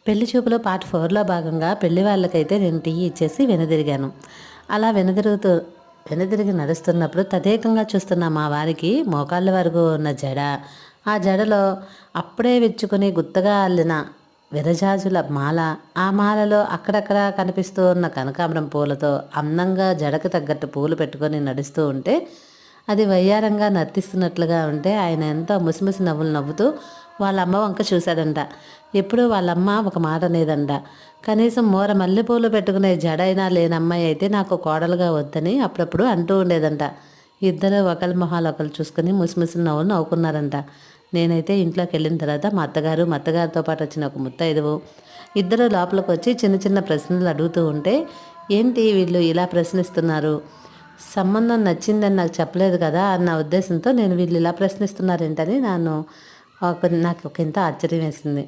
పెళ్లి చూపులో పార్ట్ 4లో భాగంగా పెళ్లి వాళ్ళకైతే నేను టీ ఇచ్చేసి వెనుదిరిగాను. అలా వెనుదిరిగి నడుస్తున్నప్పుడు తదేకంగా చూస్తున్న మా వారికి మోకాళ్ళ వరకు ఉన్న జడ, ఆ జడలో అప్పుడే విచ్చుకుని గుత్తగా అల్లిన విరజాజుల మాల, ఆ మాలలో అక్కడక్కడ కనిపిస్తూ ఉన్న కనకాంబరం పూలతో అందంగా జడకు తగ్గట్టు పూలు పెట్టుకొని నడుస్తూ ఉంటే, అది వయ్యారంగా నర్తిస్తున్నట్లుగా ఉంటే ఆయన ఎంతో ముసిముసి నవ్వులు నవ్వుతూ వాళ్ళ అమ్మ వంక చూశాడంట. ఎప్పుడూ వాళ్ళమ్మ ఒక మాట అనేదంట. కనీసం మూర మల్లెపూలు పెట్టుకునే జడైనా లేని అమ్మాయి అయితే నాకు కోడలుగా వద్దని అప్పుడప్పుడు అంటూ ఉండేదంట. ఇద్దరు ఒకరి మొహాలు ఒకరు చూసుకుని ముసిముసి నవ్వులు నవ్వుకున్నారంట. నేనైతే ఇంట్లోకి వెళ్ళిన తర్వాత మా అత్తగారు, మా అత్తగారితో పాటు వచ్చిన ఒక ముత్తైదువు ఇద్దరు లోపలికి వచ్చి చిన్న చిన్న ప్రశ్నలు అడుగుతూ ఉంటే, ఏంటి వీళ్ళు ఇలా ప్రశ్నిస్తున్నారు, సంబంధం నచ్చిందని నాకు చెప్పలేదు కదా అన్న ఉద్దేశంతో నేను వీళ్ళు ఇలా ప్రశ్నిస్తున్నారేంటని నాకు ఒక ఇంత ఆశ్చర్యం వేసింది.